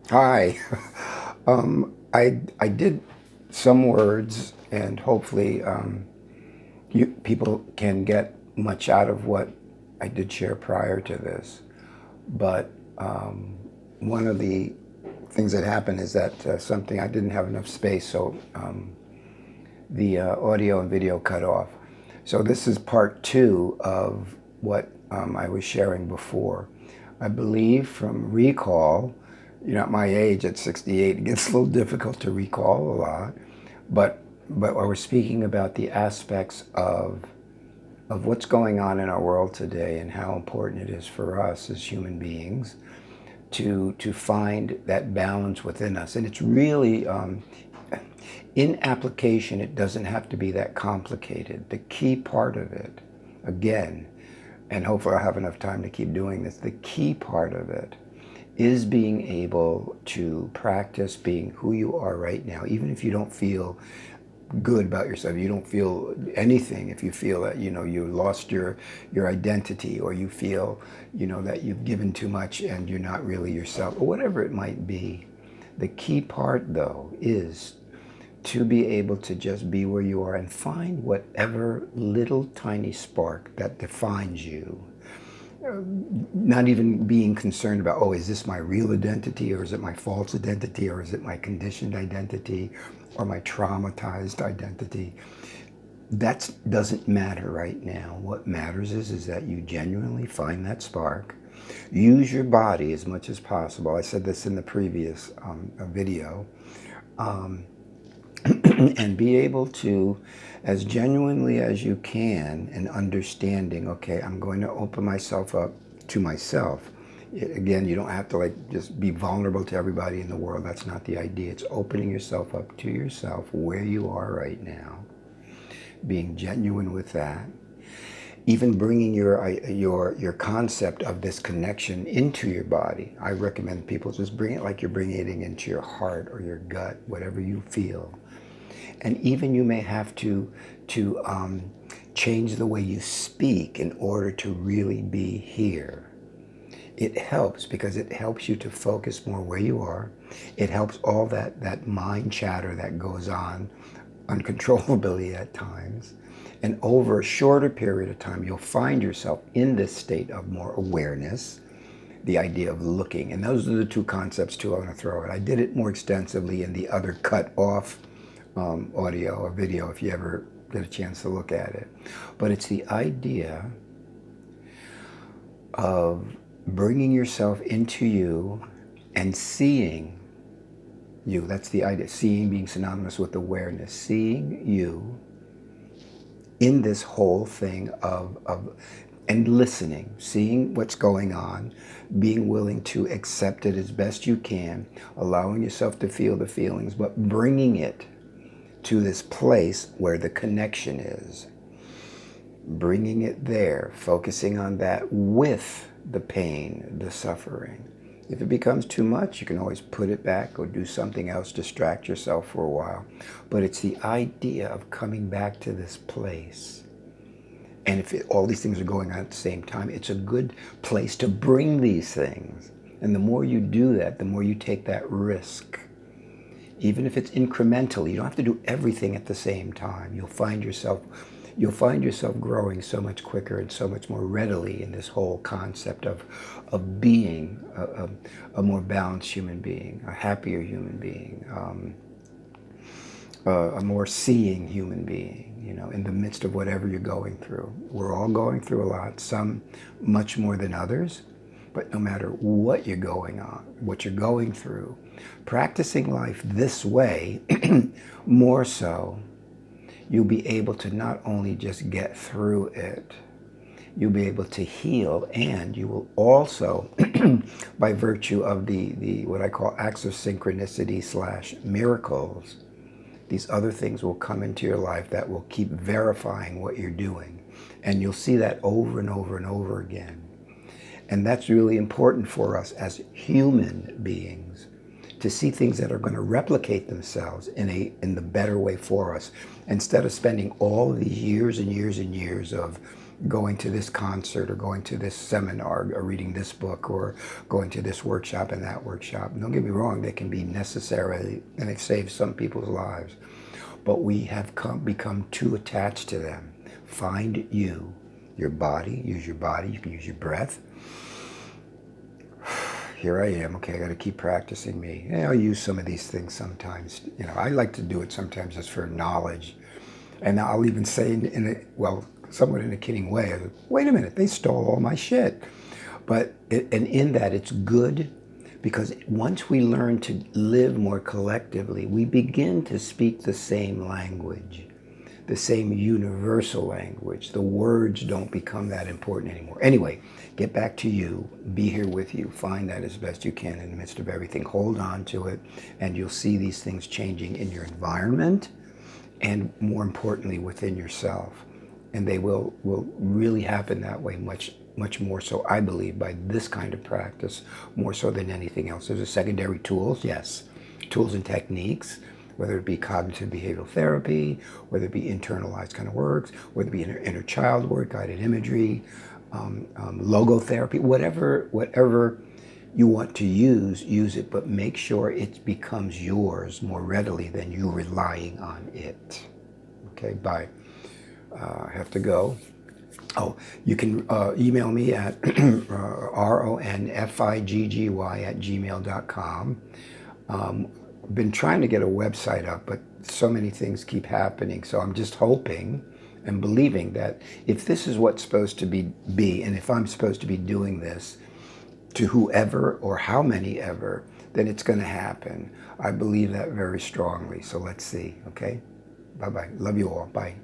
Hi. I did some words, and hopefully people can get much out of what I did share prior to this. But one of the things that happened is that something I didn't have enough space, so the audio and video cut off. So this is part two of what I was sharing before. I believe from recall, at my age at 68, it gets a little difficult to recall a lot, but I was speaking about the aspects of what's going on in our world today and how important it is for us as human beings to find that balance within us. And it's really in application, it doesn't have to be that complicated. The key part of it, again, and hopefully I'll have enough time to keep doing this, the key part of it is being able to practice being who you are right now, even if you don't feel good about yourself, you don't feel anything, if you feel that you lost your identity, or you feel that you've given too much and you're not really yourself, or whatever it might be. The key part, though, is to be able to just be where you are and find whatever little tiny spark that defines you. Not even being concerned about, oh, is this my real identity, or is it my false identity, or is it my conditioned identity, or my traumatized identity. That doesn't matter right now. What matters is that you genuinely find that spark. Use your body as much as possible. I said this in the previous video. And be able to, as genuinely as you can, and understanding, okay, I'm going to open myself up to myself. Again, you don't have to just be vulnerable to everybody in the world. That's not the idea. It's opening yourself up to yourself where you are right now, being genuine with that. Even bringing your concept of this connection into your body. I recommend people just bring it like you're bringing it into your heart or your gut, whatever you feel. And even you may have to change the way you speak in order to really be here. It helps because it helps you to focus more where you are. It helps all that mind chatter that goes on uncontrollably at times. And over a shorter period of time, you'll find yourself in this state of more awareness, the idea of looking. And those are the two concepts, too, I want to throw it. I did it more extensively in the other cut off audio or video, if you ever get a chance to look at it. But it's the idea of bringing yourself into you and seeing you. That's the idea. Seeing being synonymous with awareness. Seeing you in this whole thing and listening, seeing what's going on, being willing to accept it as best you can, allowing yourself to feel the feelings, but bringing it to this place where the connection is. Bringing it there, focusing on that with the pain, the suffering. If it becomes too much, you can always put it back or do something else, distract yourself for a while. But it's the idea of coming back to this place. And if all these things are going on at the same time, it's a good place to bring these things. And the more you do that, the more you take that risk. Even if it's incremental, you don't have to do everything at the same time. You'll find yourself growing so much quicker and so much more readily in this whole concept of being a more balanced human being, a happier human being, a more seeing human being, in the midst of whatever you're going through. We're all going through a lot, some much more than others. But no matter what you're going through, practicing life this way, more so, you'll be able to not only just get through it, you'll be able to heal, and you will also, by virtue of the what I call acts of synchronicity / miracles, these other things will come into your life that will keep verifying what you're doing. And you'll see that over and over and over again. And that's really important for us as human beings, to see things that are going to replicate themselves in the better way for us, instead of spending all of these years and years and years of going to this concert or going to this seminar or reading this book or going to this workshop and that workshop. Don't get me wrong, they can be necessary and they've saved some people's lives. But we have become too attached to them. Find you, your body, use your body, you can use your breath. Here I am, okay, I gotta keep practicing me. And I'll use some of these things sometimes. I like to do it sometimes just for knowledge. And I'll even say somewhat in a kidding way, wait a minute, they stole all my shit. And in that, it's good because once we learn to live more collectively, we begin to speak the same language, the same universal language. The words don't become that important anymore. Anyway, get back to you, be here with you, find that as best you can in the midst of everything. Hold on to it, and you'll see these things changing in your environment and more importantly within yourself. And they will really happen that way much more so, I believe, by this kind of practice, more so than anything else. There's a secondary tools, yes, tools and techniques, whether it be cognitive behavioral therapy, whether it be internalized kind of works, whether it be inner child work, guided imagery, logotherapy, whatever you want to use it, but make sure it becomes yours more readily than you relying on it. Okay, bye. I have to go. Oh, you can email me at ronfiggy@gmail.com. Been trying to get a website up, but so many things keep happening. So I'm just hoping and believing that if this is what's supposed to be, and if I'm supposed to be doing this to whoever or how many ever, then it's going to happen. I believe that very strongly. So let's see. Okay. Bye-bye. Love you all. Bye.